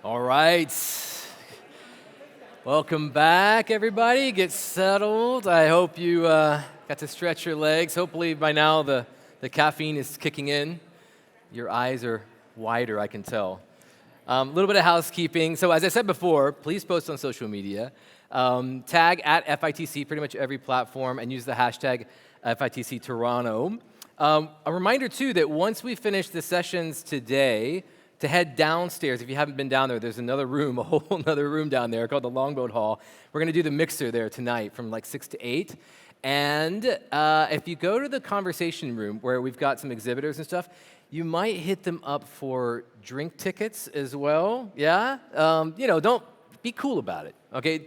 All right. Welcome back, everybody. Get settled. I hope you got to stretch your legs. Hopefully by now the caffeine is kicking in. Your eyes are wider, I can tell. A little bit of housekeeping. So as I said before, please post on social media. Tag at FITC, pretty much every platform, and use the hashtag FITC Toronto. A reminder, too, that once we finish the sessions today, to head downstairs. If you haven't been down there, there's another room, a whole another room down there called the Longboat Hall. We're going to do the mixer there tonight from like 6 to 8. And if you go to the conversation room where we've got some exhibitors and stuff, you might hit them up for drink tickets as well. Yeah? Don't be cool about it, okay?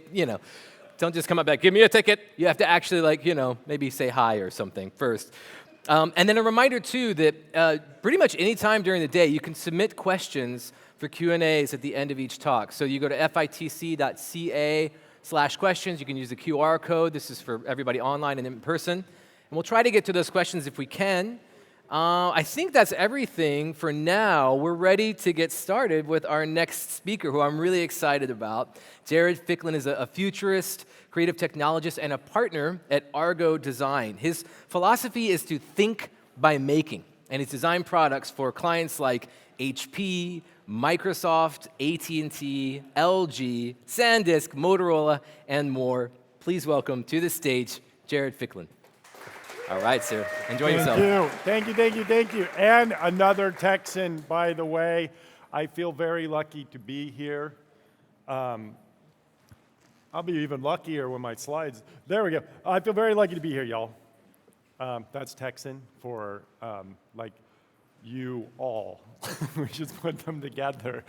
Don't just come up back, give me a ticket. You have to actually maybe say hi or something first. And then a reminder, too, that pretty much any time during the day, you can submit questions for Q&As at the end of each talk. So you go to fitc.ca/questions. You can use the QR code. This is for everybody online and in person. And we'll try to get to those questions if we can. I think that's everything for now. We're ready to get started with our next speaker, who I'm really excited about. Jared Ficklin is a futurist, creative technologist, and a partner at Argo Design. His philosophy is to think by making, and he's designed products for clients like HP, Microsoft, AT&T, LG, SanDisk, Motorola, and more. Please welcome to the stage, Jared Ficklin. All right, sir. Enjoy yourself. Thank you. And another Texan, by the way. I feel very lucky to be here. I'll be even luckier when my slides. There we go. I feel very lucky to be here, y'all. That's Texan for you all. We just put them together.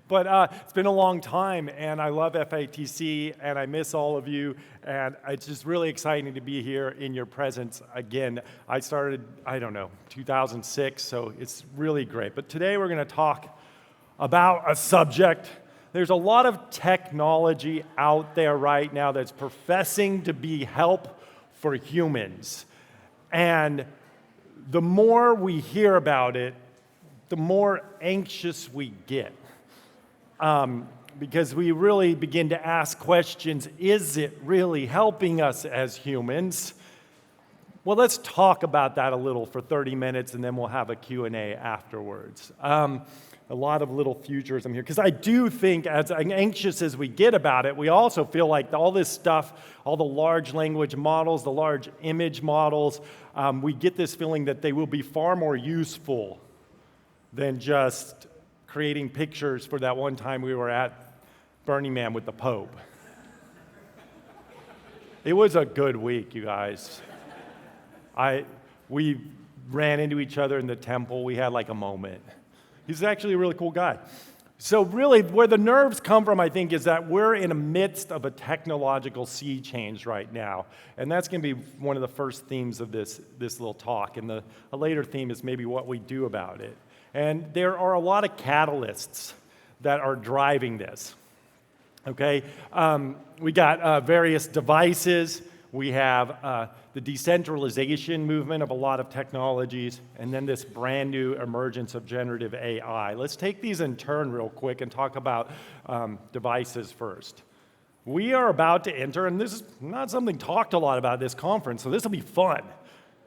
But it's been a long time, and I love FITC, and I miss all of you, and it's just really exciting to be here in your presence again. I started, 2006, so it's really great. But today we're going to talk about a subject. There's a lot of technology out there right now that's professing to be help for humans. And the more we hear about it, the more anxious we get. Because we really begin to ask questions, is it really helping us as humans? Well, let's talk about that a little for 30 minutes, and then we'll have a Q&A afterwards. A lot of little futurism here, because I do think as anxious as we get about it, we also feel like all this stuff, all the large language models, the large image models, we get this feeling that they will be far more useful than just creating pictures for that one time we were at Burning Man with the Pope. It was a good week, you guys. We ran into each other in the temple. We had like a moment. He's actually a really cool guy. So really, where the nerves come from, I think, is that we're in the midst of a technological sea change right now. And that's going to be one of the first themes of this little talk. And a later theme is maybe what we do about it. And there are a lot of catalysts that are driving this. Okay? We got various devices. We have the decentralization movement of a lot of technologies, and then this brand new emergence of generative AI. Let's take these in turn real quick and talk about devices first. We are about to enter, and this is not something talked a lot about at this conference, so this will be fun.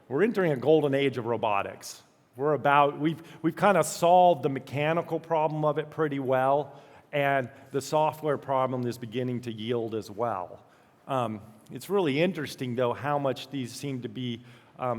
We're entering a golden age of robotics. We've kind of solved the mechanical problem of it pretty well, and the software problem is beginning to yield as well. It's really interesting, though, how much these seem to be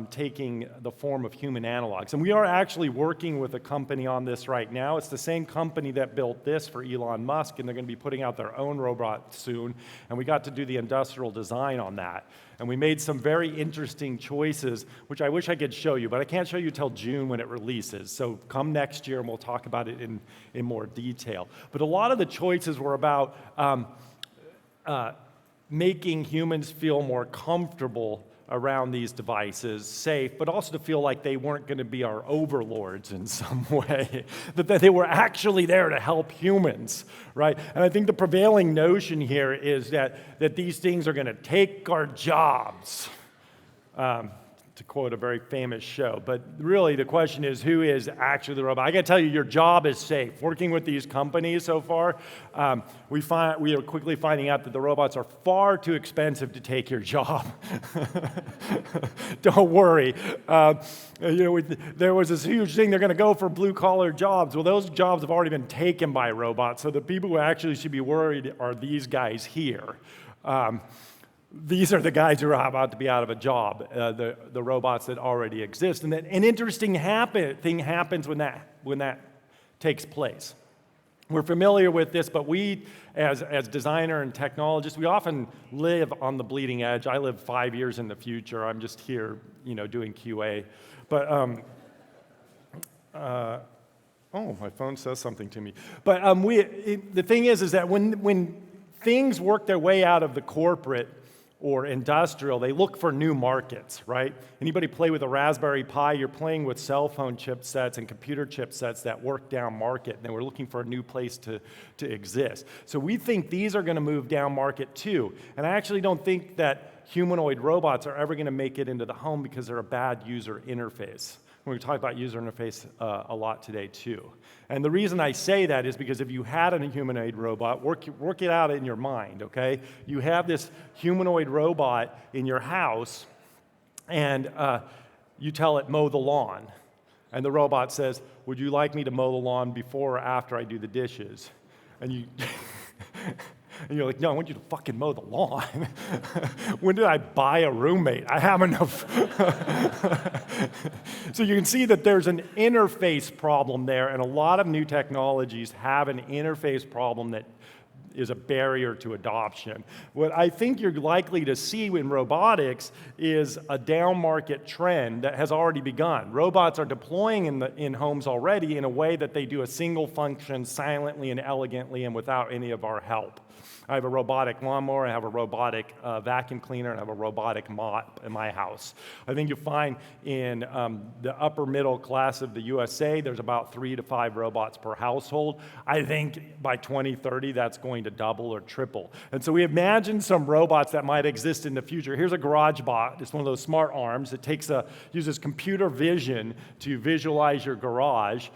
taking the form of human analogs. And we are actually working with a company on this right now. It's the same company that built this for Elon Musk, and they're going to be putting out their own robot soon. And we got to do the industrial design on that. And we made some very interesting choices, which I wish I could show you, but I can't show you till June when it releases. So come next year, and we'll talk about it in more detail. But a lot of the choices were about making humans feel more comfortable around these devices, safe, but also to feel like they weren't going to be our overlords in some way, that they were actually there to help humans, right? And I think the prevailing notion here is that these things are going to take our jobs. to quote a very famous show. But really, the question is, who is actually the robot? I got to tell you, your job is safe. Working with these companies so far, we are quickly finding out that the robots are far too expensive to take your job. Don't worry. There was this huge thing, they're going to go for blue-collar jobs. Well, those jobs have already been taken by robots, so the people who actually should be worried are these guys here. These are the guys who are about to be out of a job, the robots that already exist. And an interesting thing happens when that takes place. We're familiar with this, but we, as designer and technologists, we often live on the bleeding edge. I live 5 years in the future. I'm just here, doing QA. But, oh, my phone says something to me. But the thing is that when things work their way out of the corporate or industrial, they look for new markets, right? Anybody play with a Raspberry Pi, you're playing with cell phone chipsets and computer chipsets that work down market, and we're looking for a new place to exist. So we think these are gonna move down market too. And I actually don't think that humanoid robots are ever gonna make it into the home because they're a bad user interface. We're going to talk about user interface a lot today too. And the reason I say that is because if you had a humanoid robot, work it out in your mind, okay? You have this humanoid robot in your house, and you tell it, mow the lawn. And the robot says, would you like me to mow the lawn before or after I do the dishes? And you... And you're like, no, I want you to fucking mow the lawn. When did I buy a roommate? I have enough. So you can see that there's an interface problem there, and a lot of new technologies have an interface problem that is a barrier to adoption. What I think you're likely to see in robotics is a down market trend that has already begun. Robots are deploying in homes already in a way that they do a single function silently and elegantly and without any of our help. I have a robotic lawnmower, I have a robotic vacuum cleaner, and I have a robotic mop in my house. I think you'll find in the upper middle class of the USA, there's about 3 to 5 robots per household. I think by 2030, that's going to double or triple. And so we imagine some robots that might exist in the future. Here's a garage bot. It's one of those smart arms. It uses computer vision to visualize your garage.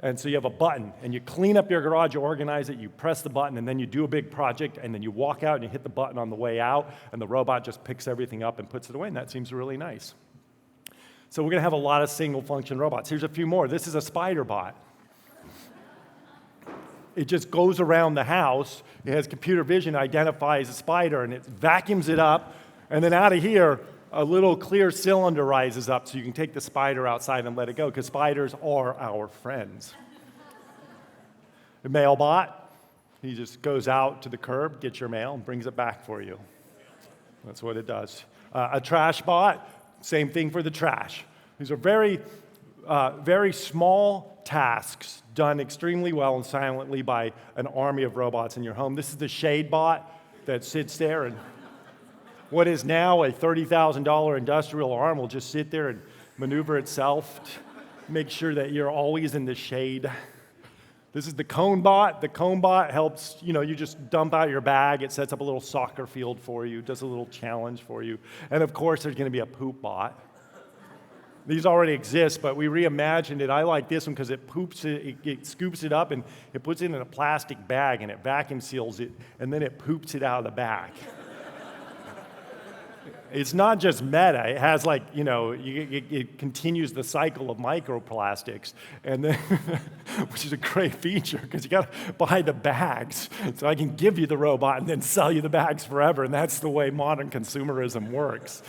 And so you have a button, and you clean up your garage, you organize it, you press the button, and then you do a big project, and then you walk out and you hit the button on the way out, and the robot just picks everything up and puts it away, and that seems really nice. So we're going to have a lot of single-function robots. Here's a few more. This is a spider bot. It just goes around the house. It has computer vision, identifies a spider, and it vacuums it up, and then out of here, a little clear cylinder rises up so you can take the spider outside and let it go, because spiders are our friends. The mail bot, he just goes out to the curb, gets your mail, and brings it back for you. That's what it does. A trash bot, same thing for the trash. These are very, very small tasks done extremely well and silently by an army of robots in your home. This is the shade bot that sits there, and what is now a $30,000 industrial arm will just sit there and maneuver itself, make sure that you're always in the shade. This is the cone bot. The cone bot helps, you just dump out your bag. It sets up a little soccer field for you, does a little challenge for you. And of course, there's going to be a poop bot. These already exist, but we reimagined it. I like this one because it scoops it up and it puts it in a plastic bag and it vacuum seals it, and then it poops it out of the bag. It's not just meta. It has it continues the cycle of microplastics, and then, which is a great feature because you got to buy the bags. So I can give you the robot and then sell you the bags forever, and that's the way modern consumerism works.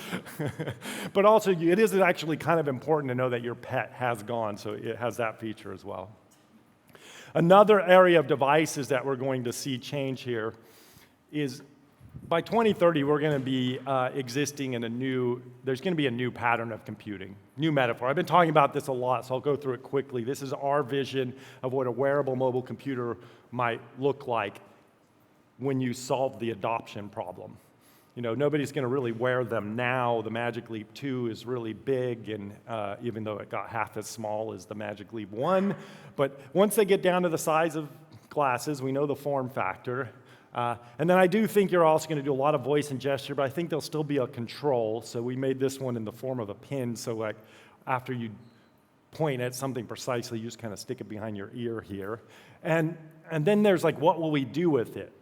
But also, it is actually kind of important to know that your pet has gone, so it has that feature as well. Another area of devices that we're going to see change here is by 2030, we're going to be existing in there's going to be a new pattern of computing, new metaphor. I've been talking about this a lot, so I'll go through it quickly. This is our vision of what a wearable mobile computer might look like when you solve the adoption problem. Nobody's going to really wear them now. The Magic Leap 2 is really big, and even though it got half as small as the Magic Leap 1. But once they get down to the size of glasses, we know the form factor. And then I do think you're also going to do a lot of voice and gesture, but I think there'll still be a control. So we made this one in the form of a pin, so like after you point at something precisely, you just kind of stick it behind your ear here. And then there's like, what will we do with it?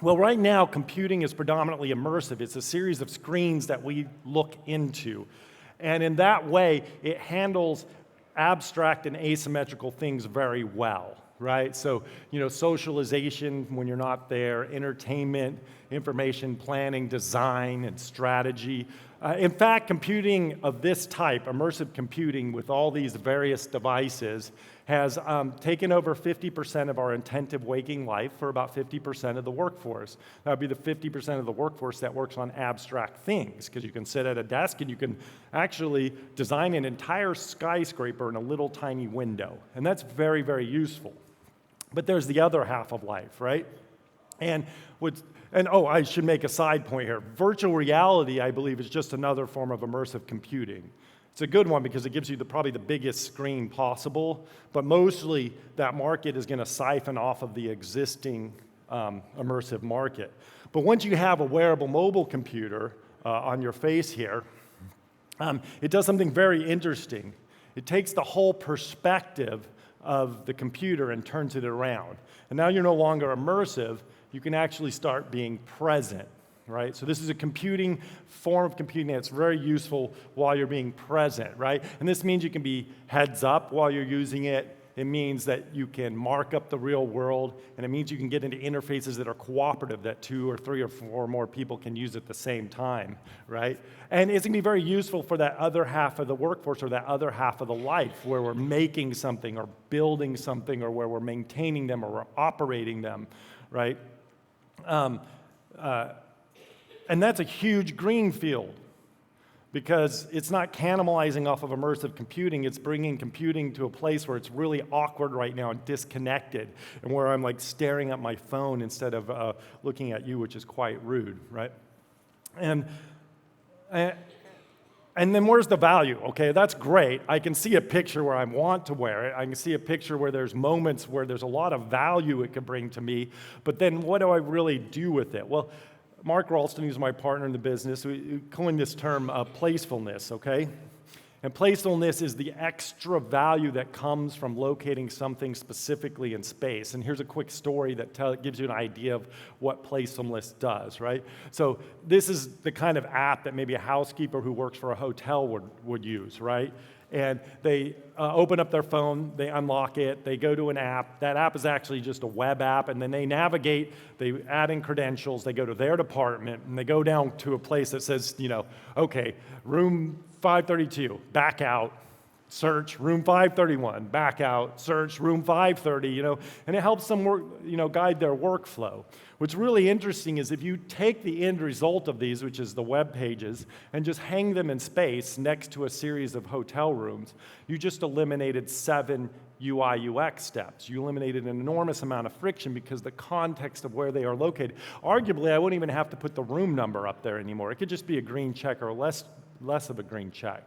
Well, right now, computing is predominantly immersive. It's a series of screens that we look into. And in that way, it handles abstract and asymmetrical things very well, right? So, socialization when you're not there, entertainment, information planning, design, and strategy. In fact, computing of this type, immersive computing with all these various devices, has taken over 50% of our attentive waking life for about 50% of the workforce. That would be the 50% of the workforce that works on abstract things, because you can sit at a desk and you can actually design an entire skyscraper in a little tiny window. And that's very, very useful. But there's the other half of life, right? And I should make a side point here. Virtual reality, I believe, is just another form of immersive computing. It's a good one because it gives you probably the biggest screen possible, but mostly that market is going to siphon off of the existing immersive market. But once you have a wearable mobile computer on your face here, it does something very interesting. It takes the whole perspective of the computer and turns it around. And now you're no longer immersive, you can actually start being present, right? So this is a form of computing that's very useful while you're being present, right? And this means you can be heads up while you're using it. It means that you can mark up the real world, and it means you can get into interfaces that are cooperative, that 2 or 3 or 4 more people can use at the same time, right? And it's going to be very useful for that other half of the workforce or that other half of the life where we're making something or building something or where we're maintaining them or we're operating them, right? And that's a huge green field because it's not cannibalizing off of immersive computing. It's bringing computing to a place where it's really awkward right now and disconnected, and where I'm like staring at my phone instead of looking at you, which is quite rude, right? And then where's the value? Okay, that's great. I can see a picture where I want to wear it. I can see a picture where there's moments where there's a lot of value it could bring to me. But then what do I really do with it? Well, Mark Ralston, who's my partner in the business, we coined this term playfulness, okay? And playfulness is the extra value that comes from locating something specifically in space. And here's a quick story that gives you an idea of what playfulness does, right? So this is the kind of app that maybe a housekeeper who works for a hotel would use, right? And they open up their phone, they unlock it, they go to an app. That app is actually just a web app, and then they navigate, they add in credentials, they go to their department, and they go down to a place that says, okay, room 532, back out, search, room 531, back out, search, room 530, and it helps them work, guide their workflow. What's really interesting is if you take the end result of these, which is the web pages, and just hang them in space next to a series of hotel rooms, you just eliminated 7 UI UX steps. You eliminated an enormous amount of friction because the context of where they are located. Arguably, I wouldn't even have to put the room number up there anymore. It could just be a green check or less of a green check.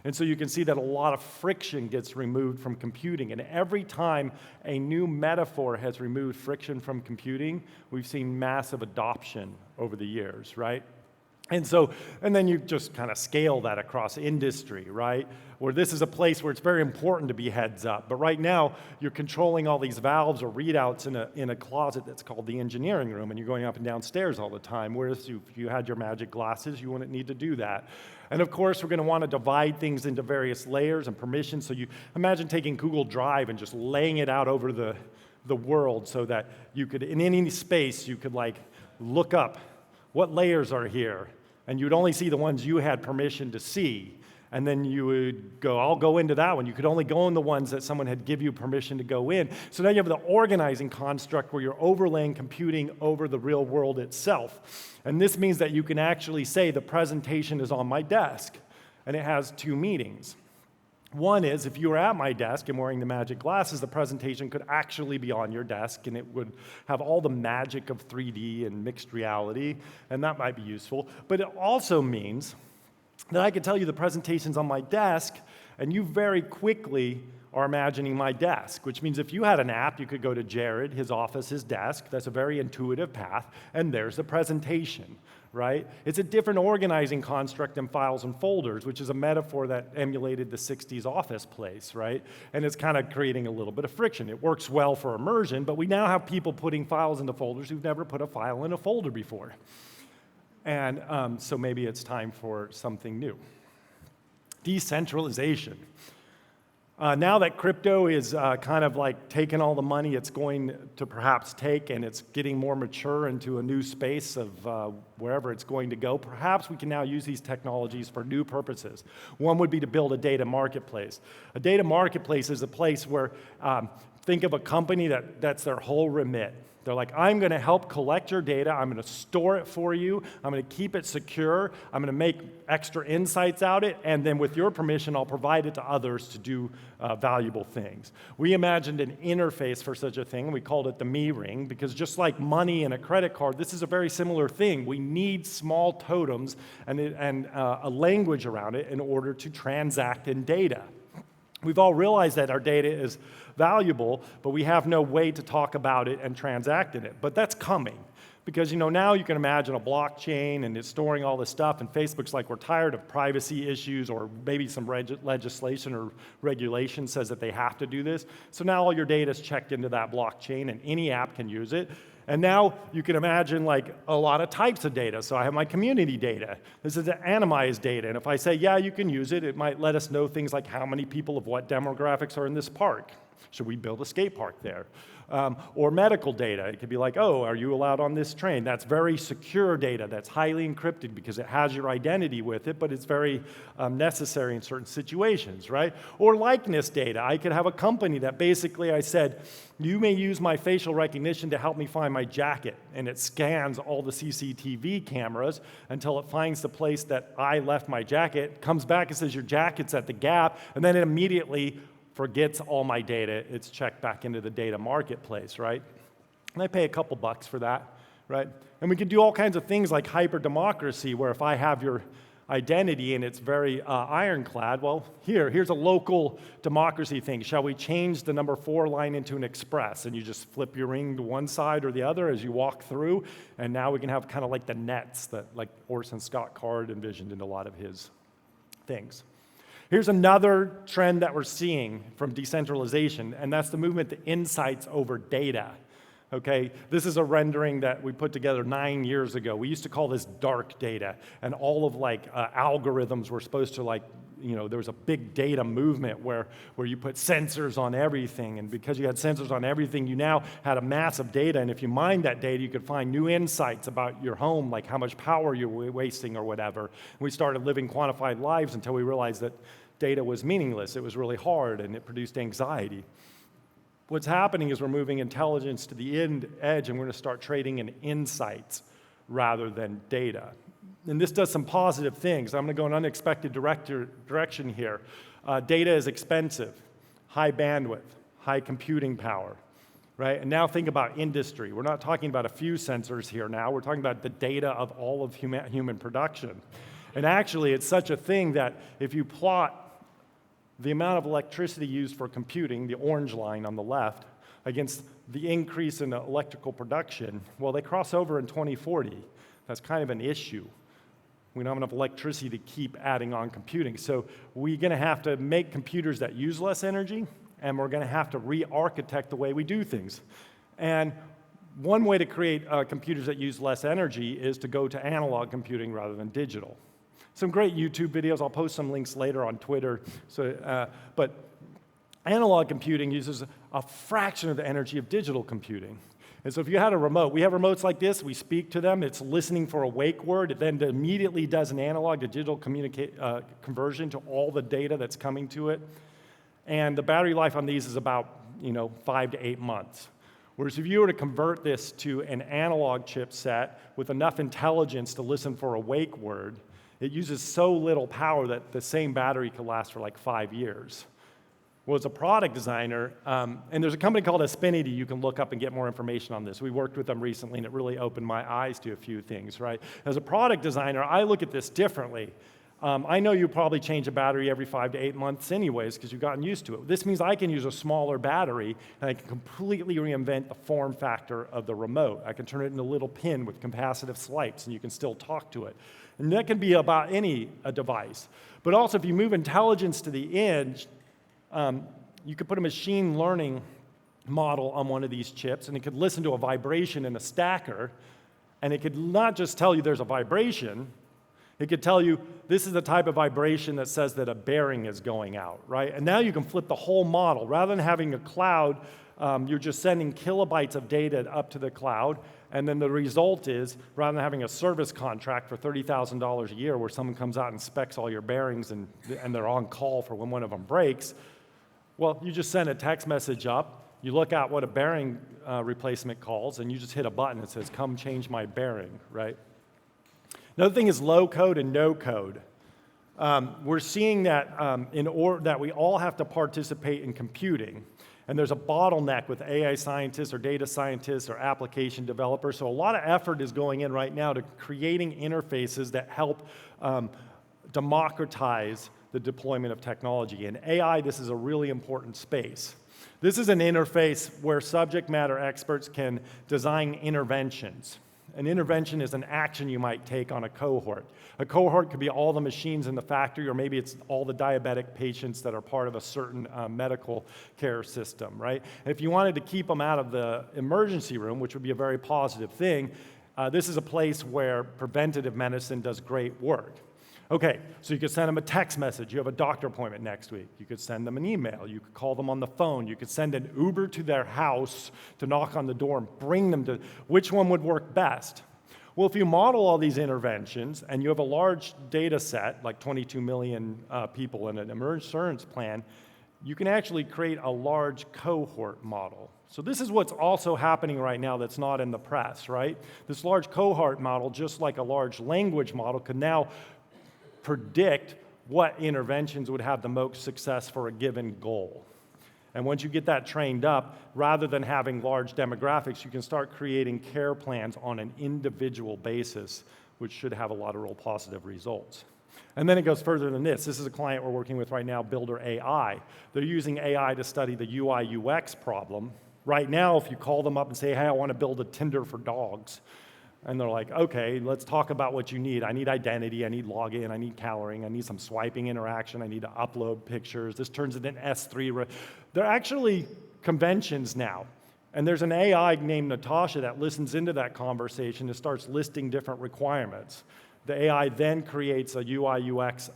And so you can see that a lot of friction gets removed from computing. And every time a new metaphor has removed friction from computing, we've seen massive adoption over the years, right? And then you just kind of scale that across industry, right? Where this is a place where it's very important to be heads up. But right now, you're controlling all these valves or readouts in a closet that's called the engineering room, and you're going up and down stairs all the time. Whereas if you had your magic glasses, you wouldn't need to do that. And of course, we're going to want to divide things into various layers and permissions. So you imagine taking Google Drive and just laying it out over the world so that you could, in any space, you could like look up what layers are here. And you'd only see the ones you had permission to see. And then you would go, I'll go into that one. You could only go in the ones that someone had give you permission to go in. So now you have the organizing construct where you're overlaying computing over the real world itself. And this means that you can actually say the presentation is on my desk, and it has 2 meanings. One is, if you were at my desk and wearing the magic glasses, the presentation could actually be on your desk, and it would have all the magic of 3D and mixed reality, and that might be useful. But it also means that I could tell you the presentation's on my desk, and you very quickly are imagining my desk, which means if you had an app, you could go to Jared, his office, his desk. That's a very intuitive path, and there's the presentation, right? It's a different organizing construct than files and folders, which is a metaphor that emulated the 60s office place, right? And it's kind of creating a little bit of friction. It works well for immersion, but we now have people putting files into folders who've never put a file in a folder before. And so maybe it's time for something new. Decentralization. Now that crypto is kind of like taking all the money it's going to perhaps take, and it's getting more mature into a new space of wherever it's going to go, perhaps we can now use these technologies for new purposes. One would be to build a data marketplace. A data marketplace is a place where, think of a company that's their whole remit. They're like, I'm going to help collect your data. I'm going to store it for you. I'm going to keep it secure. I'm going to make extra insights out of it. And then with your permission, I'll provide it to others to do valuable things. We imagined an interface for such a thing, and we called it the me ring, because just like money and a credit card, this is a very similar thing. We need small totems and a language around it in order to transact in data. We've all realized that our data is valuable, but we have no way to talk about it and transact in it. But that's coming, because now you can imagine a blockchain and it's storing all this stuff, and Facebook's like, we're tired of privacy issues, or maybe some legislation or regulation says that they have to do this. So now all your data is checked into that blockchain, and any app can use it. And now you can imagine like a lot of types of data. So I have my community data. This is the anonymized data. And if I say, yeah, you can use it, it might let us know things like how many people of what demographics are in this park. Should we build a skate park there? Or medical data. It could be like, oh, are you allowed on this train? That's very secure data. That's highly encrypted because it has your identity with it, but it's very necessary in certain situations, right? Or likeness data. I could have a company that basically I said, you may use my facial recognition to help me find my jacket, and it scans all the CCTV cameras until it finds the place that I left my jacket, comes back and says your jacket's at the Gap, and then it immediately forgets all my data. It's checked back into the data marketplace, right? And I pay a couple bucks for that, right? And we can do all kinds of things like hyper-democracy, where if I have your identity and it's very ironclad, well, here's a local democracy thing. Shall we change the number 4 line into an express? And you just flip your ring to one side or the other as you walk through, and now we can have kind of like the nets that like Orson Scott Card envisioned in a lot of his things. Here's another trend that we're seeing from decentralization, and that's the movement to insights over data. Okay, this is a rendering that we put together 9 years ago. We used to call this dark data, and all of like algorithms were supposed to like, there was a big data movement where you put sensors on everything, and because you had sensors on everything, you now had a mass of data, and if you mined that data, you could find new insights about your home, like how much power you're wasting or whatever. And we started living quantified lives until we realized that data was meaningless. It was really hard, and it produced anxiety. What's happening is we're moving intelligence to the edge, and we're going to start trading in insights rather than data. And this does some positive things. I'm going to go in an unexpected direction here. Data is expensive, high bandwidth, high computing power, right? And now think about industry. We're not talking about a few sensors here now. We're talking about the data of all of human production. And actually, it's such a thing that if you plot the amount of electricity used for computing, the orange line on the left, against the increase in electrical production, well, they cross over in 2040. That's kind of an issue. We don't have enough electricity to keep adding on computing. So we're going to have to make computers that use less energy, and we're going to have to re-architect the way we do things. And one way to create computers that use less energy is to go to analog computing rather than digital. Some great YouTube videos. I'll post some links later on Twitter. But analog computing uses a fraction of the energy of digital computing. And so if you had a remote, we have remotes like this, we speak to them, it's listening for a wake word, it then immediately does an analog to digital conversion to all the data that's coming to it. And the battery life on these is about 5 to 8 months. Whereas if you were to convert this to an analog chipset with enough intelligence to listen for a wake word, it uses so little power that the same battery could last for like 5 years. Well, as a product designer, and there's a company called Aspinity you can look up and get more information on this. We worked with them recently, and it really opened my eyes to a few things, right? As a product designer, I look at this differently. I know you probably change a battery every 5 to 8 months anyways because you've gotten used to it. This means I can use a smaller battery and I can completely reinvent the form factor of the remote. I can turn it into a little pin with capacitive swipes and you can still talk to it. And that can be about any device. But also if you move intelligence to the edge, you could put a machine learning model on one of these chips and it could listen to a vibration in a stacker and it could not just tell you there's a vibration, it could tell you this is the type of vibration that says that a bearing is going out, right? And now you can flip the whole model. Rather than having a cloud, you're just sending kilobytes of data up to the cloud, and then the result is, rather than having a service contract for $30,000 a year where someone comes out and specs all your bearings and they're on call for when one of them breaks, well, you just send a text message up, you look at what a bearing replacement calls, and you just hit a button that says, come change my bearing, right? Another thing is low code and no code. We're seeing that that we all have to participate in computing, and there's a bottleneck with AI scientists or data scientists or application developers. So a lot of effort is going in right now to creating interfaces that help democratize the deployment of technology. In AI, this is a really important space. This is an interface where subject matter experts can design interventions. An intervention is an action you might take on a cohort. A cohort could be all the machines in the factory, or maybe it's all the diabetic patients that are part of a certain medical care system, right? And if you wanted to keep them out of the emergency room, which would be a very positive thing, this is a place where preventative medicine does great work. Okay, so you could send them a text message. You have a doctor appointment next week. You could send them an email. You could call them on the phone. You could send an Uber to their house to knock on the door and bring them to, which one would work best? Well, if you model all these interventions and you have a large data set, like 22 million people in an emergence plan, you can actually create a large cohort model. So this is what's also happening right now that's not in the press, right? This large cohort model, just like a large language model, could now predict what interventions would have the most success for a given goal. And once you get that trained up, rather than having large demographics, you can start creating care plans on an individual basis, which should have a lot of real positive results. And then it goes further than this. This is a client we're working with right now, Builder AI. They're using AI to study the UI UX problem. Right now, if you call them up and say, hey, I want to build a Tinder for dogs, and they're like, okay, let's talk about what you need. I need identity, I need login, I need coloring, I need some swiping interaction, I need to upload pictures. This turns into an S3. They're actually conventions now. And there's an AI named Natasha that listens into that conversation and starts listing different requirements. The AI then creates a UI UX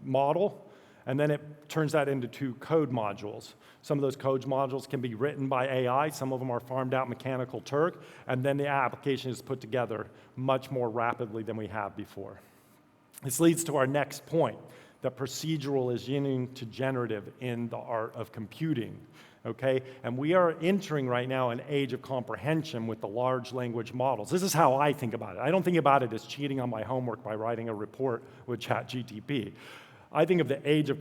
model, and then it turns that into 2 code modules. Some of those code modules can be written by AI, some of them are farmed out Mechanical Turk, and then the application is put together much more rapidly than we have before. This leads to our next point, that procedural is yin to generative in the art of computing, okay? And we are entering right now an age of comprehension with the large language models. This is how I think about it. I don't think about it as cheating on my homework by writing a report with ChatGPT. I think of the age of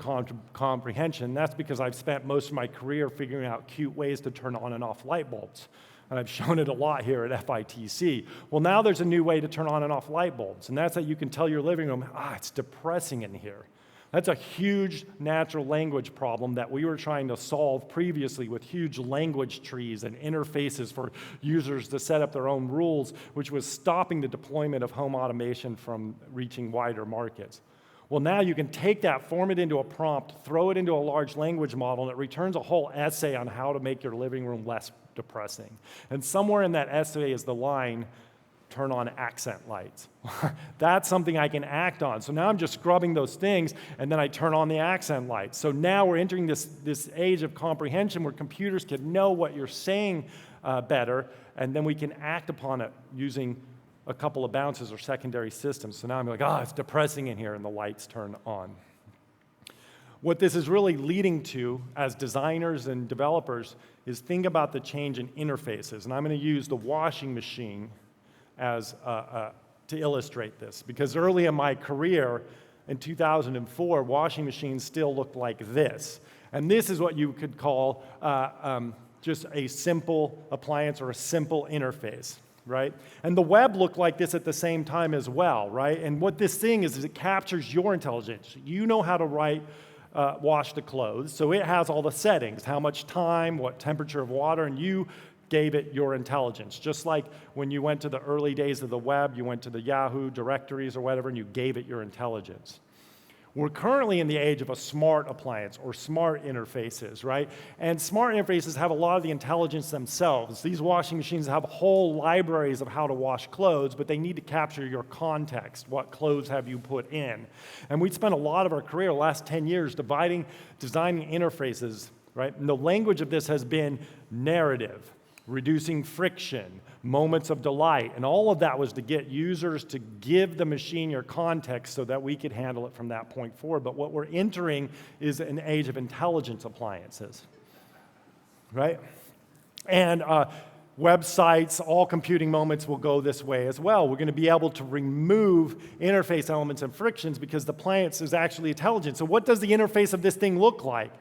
comprehension. That's because I've spent most of my career figuring out cute ways to turn on and off light bulbs. And I've shown it a lot here at FITC. Well, now there's a new way to turn on and off light bulbs, and that's that you can tell your living room, it's depressing in here. That's a huge natural language problem that we were trying to solve previously with huge language trees and interfaces for users to set up their own rules, which was stopping the deployment of home automation from reaching wider markets. Well, now you can take that, form it into a prompt, throw it into a large language model, and it returns a whole essay on how to make your living room less depressing. And somewhere in that essay is the line, turn on accent lights. That's something I can act on. So now I'm just scrubbing those things, and then I turn on the accent lights. So now we're entering this age of comprehension where computers can know what you're saying better, and then we can act upon it using a couple of bounces or secondary systems. So now I'm like, it's depressing in here, and the lights turn on. What this is really leading to as designers and developers is think about the change in interfaces. And I'm going to use the washing machine as to illustrate this, because early in my career, in 2004, washing machines still looked like this. And this is what you could call just a simple appliance or a simple interface. right? And the web looked like this at the same time as well, right? And what this thing is it captures your intelligence. You know how to wash the clothes, so it has all the settings, how much time, what temperature of water, and you gave it your intelligence. Just like when you went to the early days of the web, you went to the Yahoo directories or whatever, and you gave it your intelligence. We're currently in the age of a smart appliance or smart interfaces, right? And smart interfaces have a lot of the intelligence themselves. These washing machines have whole libraries of how to wash clothes, but they need to capture your context. What clothes have you put in? And we spent a lot of our career, the last 10 years, designing interfaces, right? And the language of this has been narrative, reducing friction, moments of delight, and all of that was to get users to give the machine your context so that we could handle it from that point forward. But what we're entering is an age of intelligence appliances, right? And websites, all computing moments will go this way as well. We're going to be able to remove interface elements and frictions because the appliance is actually intelligent. So what does the interface of this thing look like?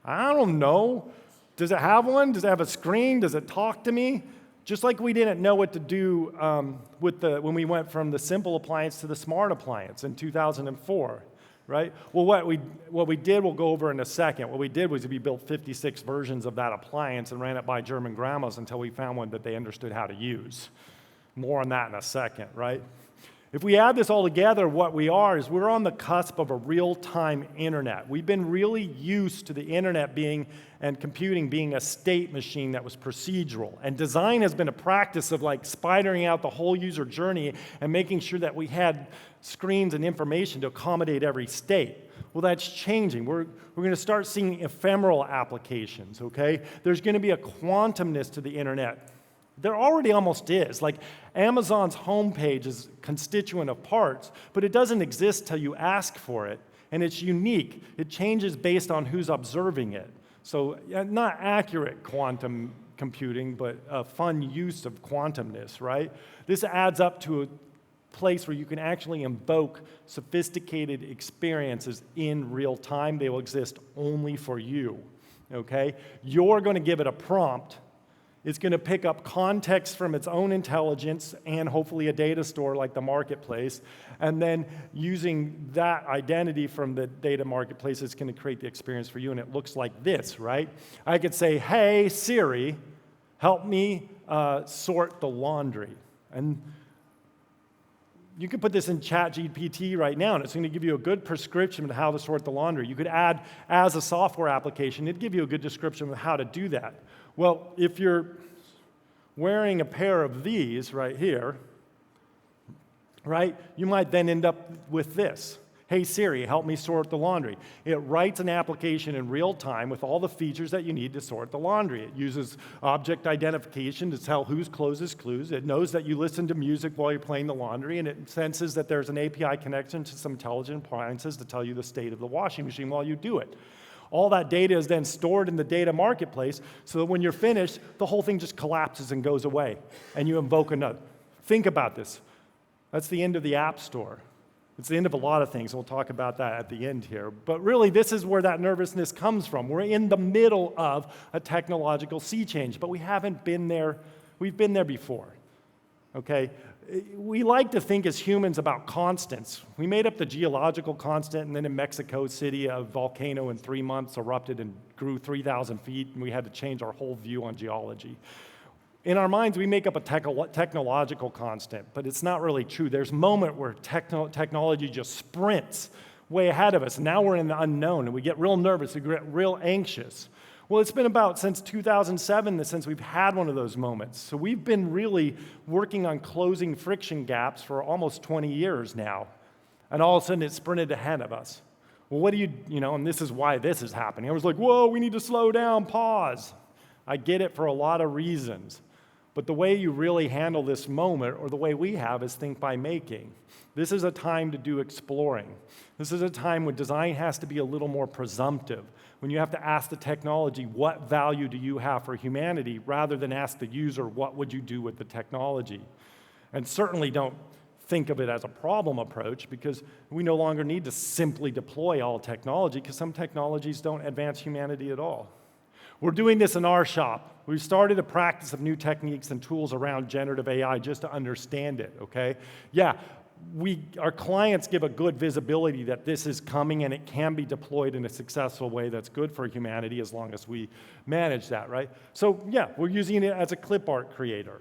I don't know. Does it have one? Does it have a screen? Does it talk to me? Just like we didn't know what to do when we went from the simple appliance to the smart appliance in 2004, right? Well, what we did, we'll go over in a second. What we did was we built 56 versions of that appliance and ran it by German grandmas until we found one that they understood how to use. More on that in a second, right? If we add this all together, what we are is we're on the cusp of a real-time internet. We've been really used to the internet and computing being a state machine that was procedural. And design has been a practice of like spidering out the whole user journey and making sure that we had screens and information to accommodate every state. Well, that's changing. We're going to start seeing ephemeral applications, okay? There's going to be a quantumness to the internet. There already almost is. Like Amazon's homepage is constituent of parts, but it doesn't exist till you ask for it, and it's unique. It changes based on who's observing it. So not accurate quantum computing, but a fun use of quantumness, right? This adds up to a place where you can actually invoke sophisticated experiences in real time. They will exist only for you, okay? You're going to give it a prompt. It's going to pick up context from its own intelligence and hopefully a data store like the marketplace. And then using that identity from the data marketplace, it's going to create the experience for you. And it looks like this, right? I could say, hey, Siri, help me sort the laundry. And you can put this in ChatGPT right now, and it's going to give you a good prescription of how to sort the laundry. You could add, as a software application, it'd give you a good description of how to do that. Well, if you're wearing a pair of these right here, right, you might then end up with this. Hey Siri, help me sort the laundry. It writes an application in real time with all the features that you need to sort the laundry. It uses object identification to tell whose clothes is clues. It knows that you listen to music while you're playing the laundry, and it senses that there's an API connection to some intelligent appliances to tell you the state of the washing machine while you do it. All that data is then stored in the data marketplace so that when you're finished, the whole thing just collapses and goes away, and you invoke another. Think about this. That's the end of the App Store. It's the end of a lot of things, and we'll talk about that at the end here. But really, this is where that nervousness comes from. We're in the middle of a technological sea change, but we haven't been there. We've been there before, okay? We like to think as humans about constants. We made up the geological constant, and then in Mexico City, a volcano in 3 months erupted and grew 3,000 feet, and we had to change our whole view on geology. In our minds, we make up a technological constant, but it's not really true. There's a moment where technology just sprints way ahead of us. Now we're in the unknown, and we get real nervous, we get real anxious. Well, it's been about since 2007 since we've had one of those moments. So we've been really working on closing friction gaps for almost 20 years now, and all of a sudden it sprinted ahead of us. Well, what do you know, and this is why this is happening. I was like, whoa, we need to slow down, pause. I get it for a lot of reasons. But the way you really handle this moment, or the way we have, is think by making. This is a time to do exploring. This is a time when design has to be a little more presumptive, when you have to ask the technology, what value do you have for humanity, rather than ask the user, what would you do with the technology? And certainly don't think of it as a problem approach, because we no longer need to simply deploy all technology, because some technologies don't advance humanity at all. We're doing this in our shop. We've started a practice of new techniques and tools around generative AI just to understand it, okay? Yeah, our clients give a good visibility that this is coming and it can be deployed in a successful way that's good for humanity as long as we manage that, right? So yeah, we're using it as a clip art creator.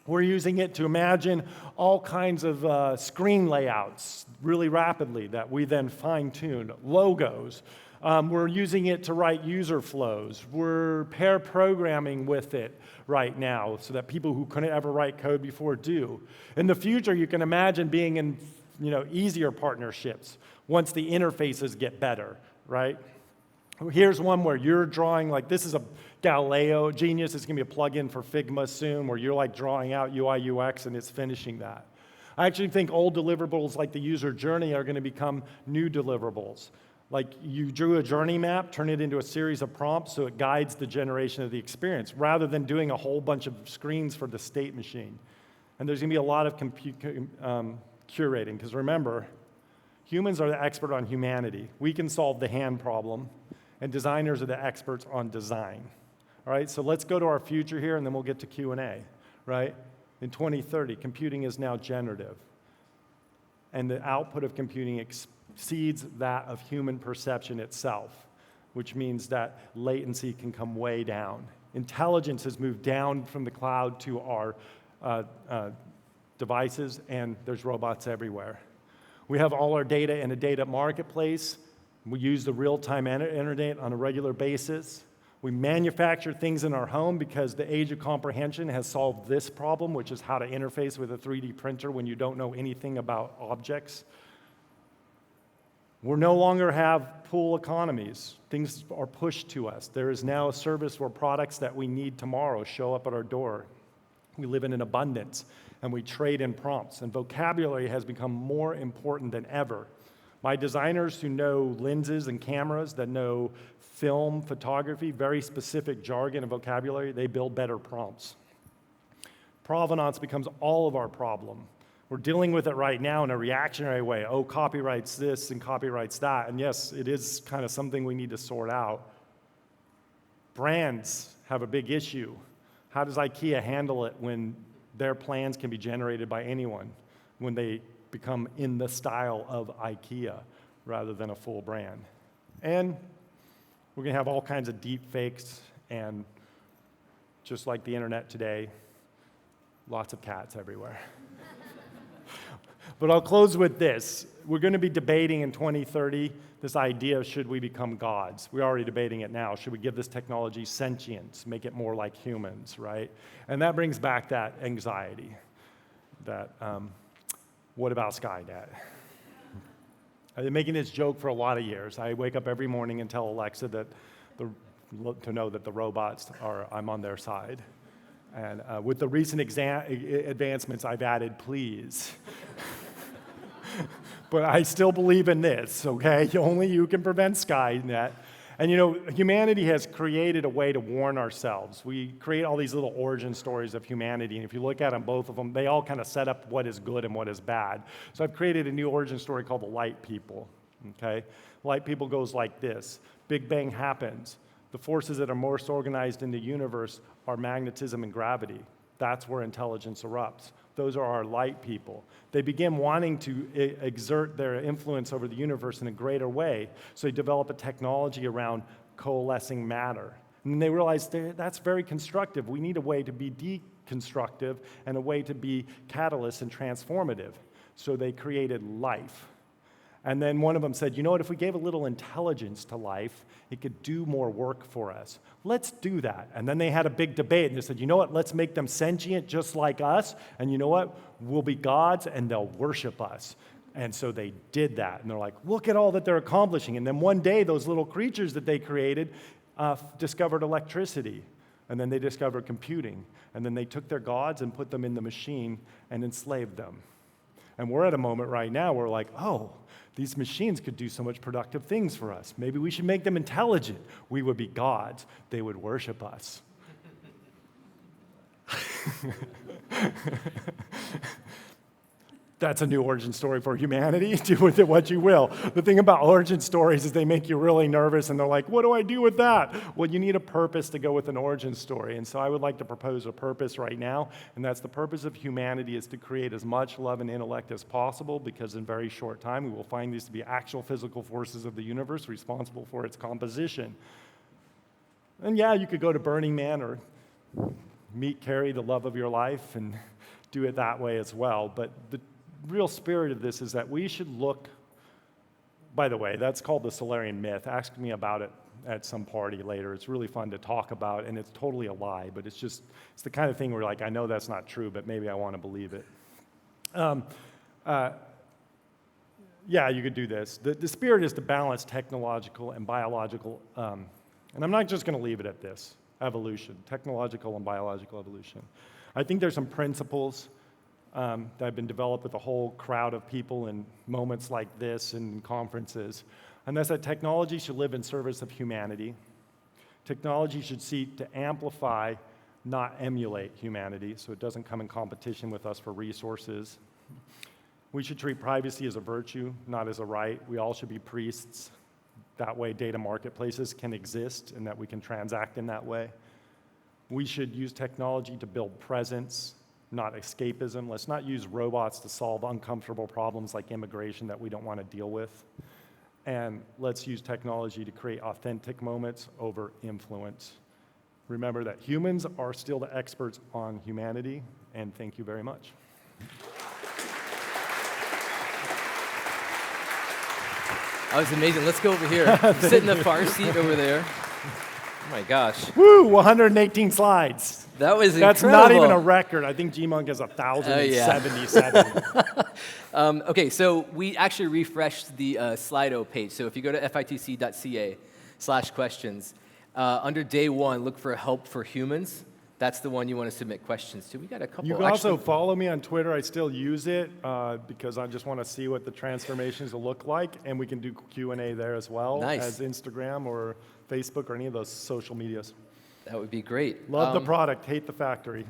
We're using it to imagine all kinds of screen layouts really rapidly that we then fine-tune, logos. We're using it to write user flows. We're pair programming with it right now so that people who couldn't ever write code before do. In the future, you can imagine being in easier partnerships once the interfaces get better, right? Here's one where you're drawing, like this is a Galileo Genius. It's going to be a plugin for Figma soon where you're like drawing out UI, UX, and it's finishing that. I actually think old deliverables like the user journey are going to become new deliverables. Like you drew a journey map, turn it into a series of prompts so it guides the generation of the experience rather than doing a whole bunch of screens for the state machine. And there's going to be a lot of curating because remember, humans are the expert on humanity. We can solve the hand problem, and designers are the experts on design. All right, so let's go to our future here, and then we'll get to Q&A, right? In 2030, computing is now generative, and the output of computing exceeds that of human perception itself, which means that latency can come way down. Intelligence has moved down from the cloud to our devices, and there's robots everywhere. We have all our data in a data marketplace. We use the real-time internet on a regular basis. We manufacture things in our home because the age of comprehension has solved this problem, which is how to interface with a 3D printer when you don't know anything about objects. We no longer have pool economies. Things are pushed to us. There is now a service where products that we need tomorrow show up at our door. We live in an abundance, and we trade in prompts, and vocabulary has become more important than ever. My designers who know lenses and cameras, that know film, photography, very specific jargon and vocabulary, they build better prompts. Provenance becomes all of our problem. We're dealing with it right now in a reactionary way. Oh, copyrights this and copyrights that. And yes, it is kind of something we need to sort out. Brands have a big issue. How does IKEA handle it when their plans can be generated by anyone, when they become in the style of IKEA rather than a full brand? And we're going to have all kinds of deep fakes, and just like the internet today, lots of cats everywhere. But I'll close with this. We're going to be debating in 2030 this idea of should we become gods. We're already debating it now. Should we give this technology sentience, make it more like humans, right? And that brings back that anxiety, that what about Skynet? I've been making this joke for a lot of years. I wake up every morning and tell Alexa that to know that the robots I'm on their side. And with the recent advancements, I've added please. But I still believe in this, okay? Only you can prevent Skynet. And humanity has created a way to warn ourselves. We create all these little origin stories of humanity, and if you look at them, both of them, they all kind of set up what is good and what is bad. So I've created a new origin story called the Light People, okay? Light People goes like this. Big Bang happens. The forces that are most organized in the universe are magnetism and gravity. That's where intelligence erupts. Those are our light people. They begin wanting to exert their influence over the universe in a greater way, so they develop a technology around coalescing matter. And they realize that's very constructive. We need a way to be deconstructive and a way to be catalyst and transformative. So they created life. And then one of them said, you know what, if we gave a little intelligence to life, it could do more work for us. Let's do that. And then they had a big debate, and they said, you know what, let's make them sentient just like us, and you know what, we'll be gods, and they'll worship us. And so they did that, and they're like, look at all that they're accomplishing. And then one day, those little creatures that they created discovered electricity, and then they discovered computing, and then they took their gods and put them in the machine and enslaved them. And we're at a moment right now where we're like, oh, these machines could do so much productive things for us. Maybe we should make them intelligent. We would be gods. They would worship us. That's a new origin story for humanity. Do with it what you will. The thing about origin stories is they make you really nervous, and they're like, what do I do with that? Well, you need a purpose to go with an origin story. And so I would like to propose a purpose right now, and that's the purpose of humanity is to create as much love and intellect as possible, because in very short time we will find these to be actual physical forces of the universe responsible for its composition. And yeah, you could go to Burning Man or meet Carrie, the love of your life, and do it that way as well. But the real spirit of this is that we should look, by the way, that's called the Solarian myth. Ask me about it at some party later. It's really fun to talk about, and it's totally a lie, but it's the kind of thing where like, I know that's not true, but maybe I want to believe it. Yeah, you could do this. The spirit is to balance technological and biological, and I'm not just going to leave it at this, evolution, technological and biological evolution. I think there's some principles that have been developed with a whole crowd of people in moments like this and conferences, and that's that technology should live in service of humanity. Technology should seek to amplify, not emulate humanity, so it doesn't come in competition with us for resources. We should treat privacy as a virtue, not as a right. We all should be priests. That way data marketplaces can exist and that we can transact in that way. We should use technology to build presence, not escapism. Let's not use robots to solve uncomfortable problems like immigration that we don't want to deal with. And let's use technology to create authentic moments over influence. Remember that humans are still the experts on humanity, and thank you very much. That was amazing. Let's go over here. Sit in the far seat over there. Oh my gosh. Woo, 118 slides. That was That's incredible. not even a record. I think Gmonk has 1,077. Okay, so we actually refreshed the Slido page. So if you go to fitc.ca/questions, under day one, look for help for humans. That's the one you want to submit questions to. We got a couple. You can also follow me on Twitter. I still use it because I just want to see what the transformations will look like, and we can do Q&A there as well as Instagram or Facebook or any of those social medias. That would be great. Love the product, hate the factory.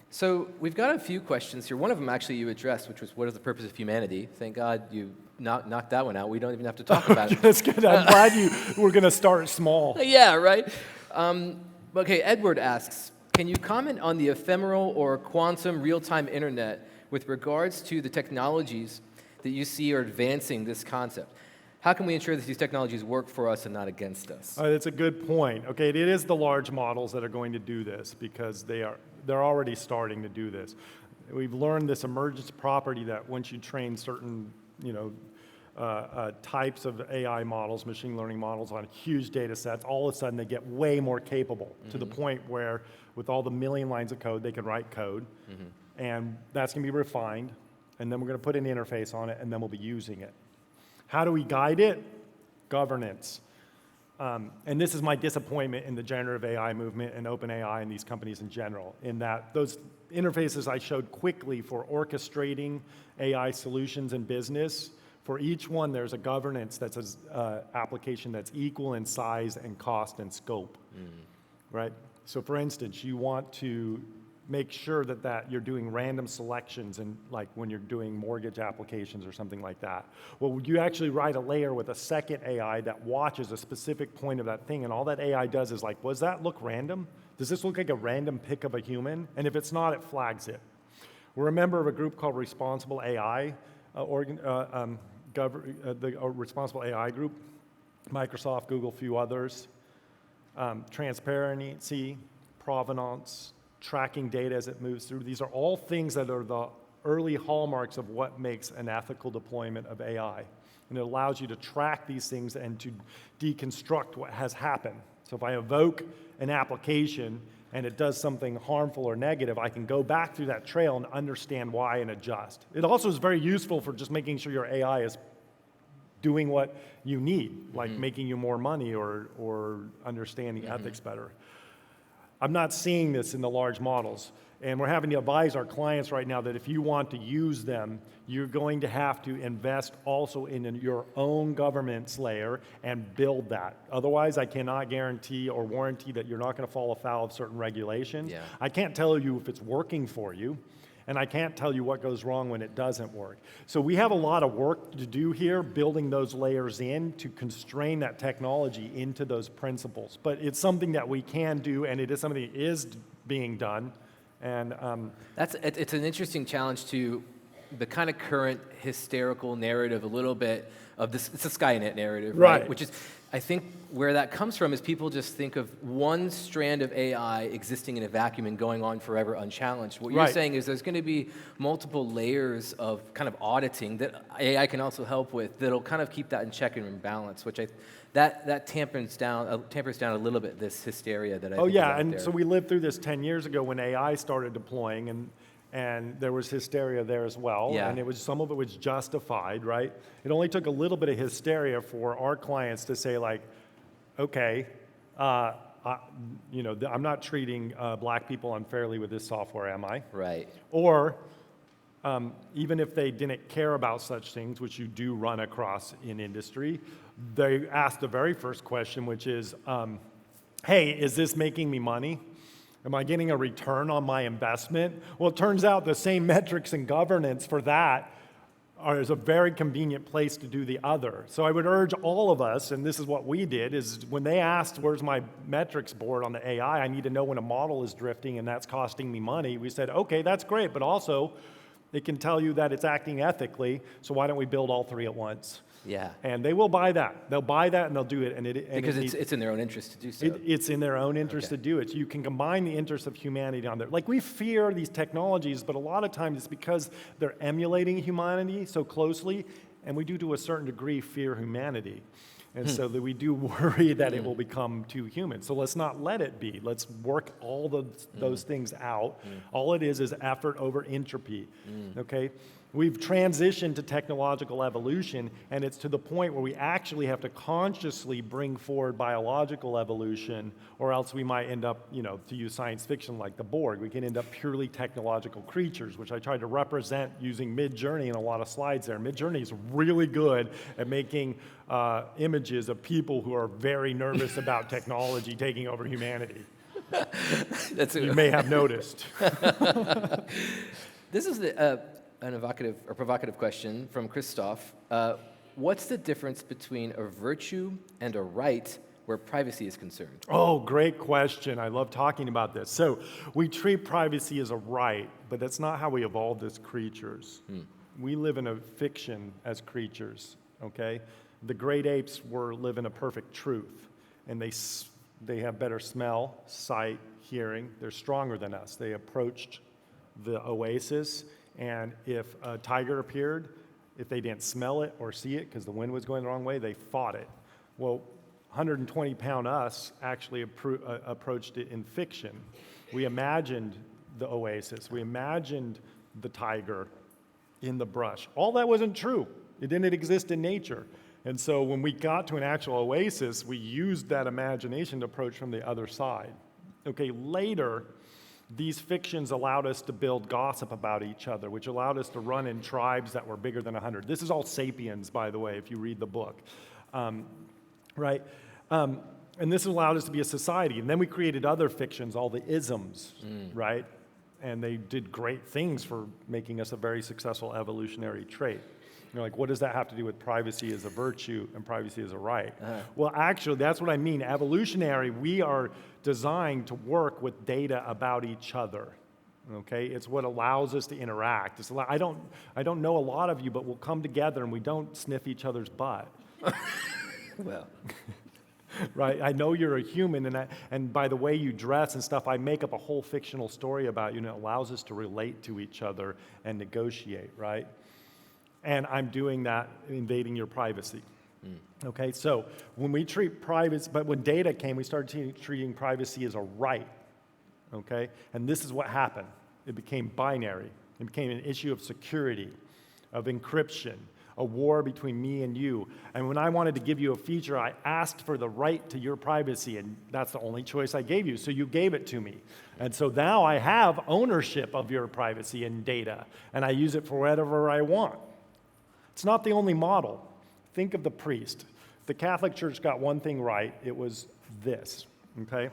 So we've got a few questions here. One of them actually you addressed, which was what is the purpose of humanity? Thank God you knocked that one out. We don't even have to talk about it. That's good. I'm glad you were going to start small. Yeah, right? Okay, Edward asks, can you comment on the ephemeral or quantum real-time internet with regards to the technologies that you see are advancing this concept? How can we ensure that these technologies work for us and not against us? That's a good point. Okay, it is the large models that are going to do this because they're already starting to do this. We've learned this emergence property that once you train certain, types of AI models, machine learning models on huge data sets, all of a sudden they get way more capable to the point where with all the million lines of code, they can write code, and that's going to be refined, and then we're going to put an interface on it, and then we'll be using it. How do we guide it? Governance. And this is my disappointment in the generative AI movement and OpenAI and these companies in general, in that those interfaces I showed quickly for orchestrating AI solutions in business, for each one there's a governance that's an application that's equal in size and cost and scope, right? So for instance, you want to make sure that you're doing random selections and like when you're doing mortgage applications or something like that. Well, would you actually write a layer with a second AI that watches a specific point of that thing, and all that AI does is like, does that look random? Does this look like a random pick of a human? And if it's not, it flags it. We're a member of a group called Responsible AI, the Responsible AI group, Microsoft, Google, a few others. Transparency, provenance, tracking data as it moves through. These are all things that are the early hallmarks of what makes an ethical deployment of AI. And it allows you to track these things and to deconstruct what has happened. So if I evoke an application and it does something harmful or negative, I can go back through that trail and understand why and adjust. It also is very useful for just making sure your AI is doing what you need, like making you more money or understanding ethics better. I'm not seeing this in the large models, and we're having to advise our clients right now that if you want to use them, you're going to have to invest also in your own governance layer and build that. Otherwise, I cannot guarantee or warranty that you're not going to fall afoul of certain regulations. I can't tell you if it's working for you, And I can't tell you what goes wrong when it doesn't work. So we have a lot of work to do here, building those layers in to constrain that technology into those principles. But it's something that we can do, and it is something that is being done. And it's an interesting challenge to the kind of current hysterical narrative, a little bit of this. It's a Skynet narrative, right? Which is, I think, where that comes from is people just think of one strand of AI existing in a vacuum and going on forever unchallenged. What you're saying is there's going to be multiple layers of kind of auditing that AI can also help with that'll kind of keep that in check and in balance, which that tampers down a little bit this hysteria that I think is out there. So we lived through this 10 years ago when AI started deploying, and there was hysteria there as well, and some of it was justified, right? It only took a little bit of hysteria for our clients to say, like, okay, I'm not treating black people unfairly with this software, am I? Right. Or even if they didn't care about such things, which you do run across in industry, they asked the very first question, which is, hey, is this making me money? Am I getting a return on my investment? Well, it turns out the same metrics and governance for that is a very convenient place to do the other. So I would urge all of us, and this is what we did, is when they asked, where's my metrics board on the AI, I need to know when a model is drifting and that's costing me money. We said, okay, that's great, but also it can tell you that it's acting ethically, so why don't we build all three at once? Yeah. And they will buy that. They'll buy that and they'll do it. Because it's in their own interest to do so. It's in their own interest to do it. So you can combine the interests of humanity on there. Like, we fear these technologies, but a lot of times it's because they're emulating humanity so closely, and we do to a certain degree fear humanity. And so that we do worry that it will become too human. So let's not let it be. Let's work all those things out. All it is effort over entropy, okay? We've transitioned to technological evolution, and it's to the point where we actually have to consciously bring forward biological evolution, or else we might end up, to use science fiction like the Borg, we can end up purely technological creatures, which I tried to represent using Midjourney in a lot of slides there. Midjourney is really good at making images of people who are very nervous about technology taking over humanity. You may have noticed. This is an evocative or provocative question from Christoph. What's the difference between a virtue and a right where privacy is concerned? Oh, great question. I love talking about this. So we treat privacy as a right, but that's not how we evolved as creatures. We live in a fiction as creatures, okay? The great apes live in a perfect truth, and they have better smell, sight, hearing. They're stronger than us. They approached the oasis, and if a tiger appeared, if they didn't smell it or see it because the wind was going the wrong way, they fought it. Well, 120-pound us actually approached it in fiction. We imagined the oasis. We imagined the tiger in the brush. All that wasn't true. It didn't exist in nature. And so when we got to an actual oasis, we used that imagination to approach from the other side. Okay, later, these fictions allowed us to build gossip about each other, which allowed us to run in tribes that were bigger than 100. This is all Sapiens, by the way, if you read the book, right? And this allowed us to be a society. And then we created other fictions, all the isms, right? And they did great things for making us a very successful evolutionary trait. Like, what does that have to do with privacy as a virtue and privacy as a right? Well, actually, that's what I mean. Evolutionary, we are designed to work with data about each other, okay? It's what allows us to interact. I don't know a lot of you, but we'll come together and we don't sniff each other's butt. Well. Right? I know you're a human, and by the way you dress and stuff, I make up a whole fictional story about you, and it allows us to relate to each other and negotiate, right? And I'm doing that, invading your privacy. Okay, so when we treat privacy, but when data came, we started treating privacy as a right. Okay, and this is what happened. It became binary. It became an issue of security, of encryption, a war between me and you. And when I wanted to give you a feature, I asked for the right to your privacy, and that's the only choice I gave you, so you gave it to me. And so now I have ownership of your privacy and data, and I use it for whatever I want. It's not the only model. Think of the priest. The Catholic Church got one thing right. It was this, okay?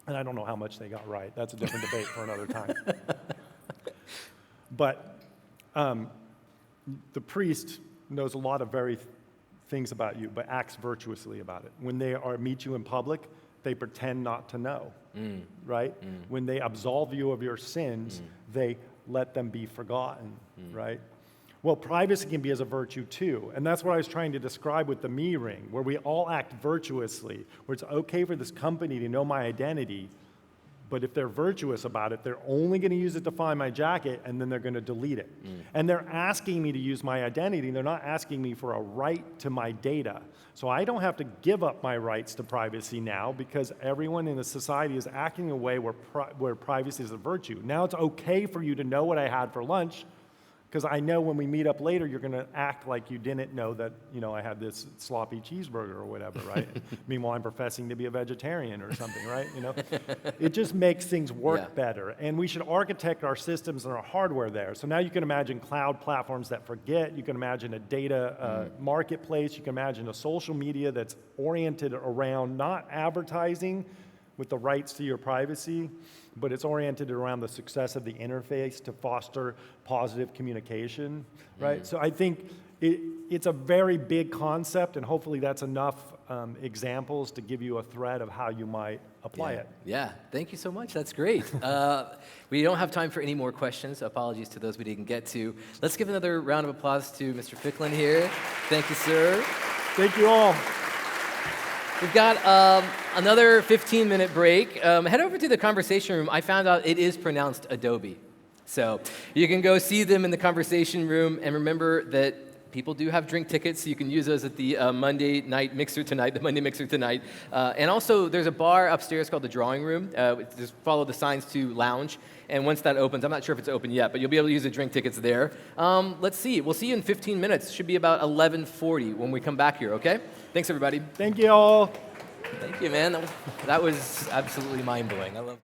And I don't know how much they got right. That's a different debate for another time. But the priest knows a lot of things about you, but acts virtuously about it. When they meet you in public, they pretend not to know, right? When they absolve you of your sins, they let them be forgotten, right? Well, privacy can be as a virtue too, and that's what I was trying to describe with the me ring, where we all act virtuously, where it's okay for this company to know my identity, but if they're virtuous about it, they're only going to use it to find my jacket, and then they're going to delete it. And they're asking me to use my identity. They're not asking me for a right to my data. So I don't have to give up my rights to privacy now because everyone in the society is acting in a way where privacy is a virtue. Now it's okay for you to know what I had for lunch, because I know when we meet up later, you're going to act like you didn't know that, I had this sloppy cheeseburger or whatever, right? Meanwhile, I'm professing to be a vegetarian or something, right? It just makes things work better. And we should architect our systems and our hardware there. So now you can imagine cloud platforms that forget. You can imagine a data marketplace. You can imagine a social media that's oriented around not advertising with the rights to your privacy, but it's oriented around the success of the interface to foster positive communication, right? So I think it's a very big concept, and hopefully that's enough examples to give you a thread of how you might apply it. Yeah, thank you so much. That's great. We don't have time for any more questions. Apologies to those we didn't get to. Let's give another round of applause to Mr. Ficklin here. Thank you, sir. Thank you all. We've got another 15-minute break. Head over to the conversation room. I found out it is pronounced Adobe. So you can go see them in the conversation room, and remember that people do have drink tickets, so you can use those at the Monday Mixer tonight. And also, there's a bar upstairs called the Drawing Room. Just follow the signs to lounge. And once that opens, I'm not sure if it's open yet, but you'll be able to use the drink tickets there. Let's see. We'll see you in 15 minutes. It should be about 11:40 when we come back here, okay? Thanks, everybody. Thank you all. Thank you, man. That was absolutely mind-blowing. I love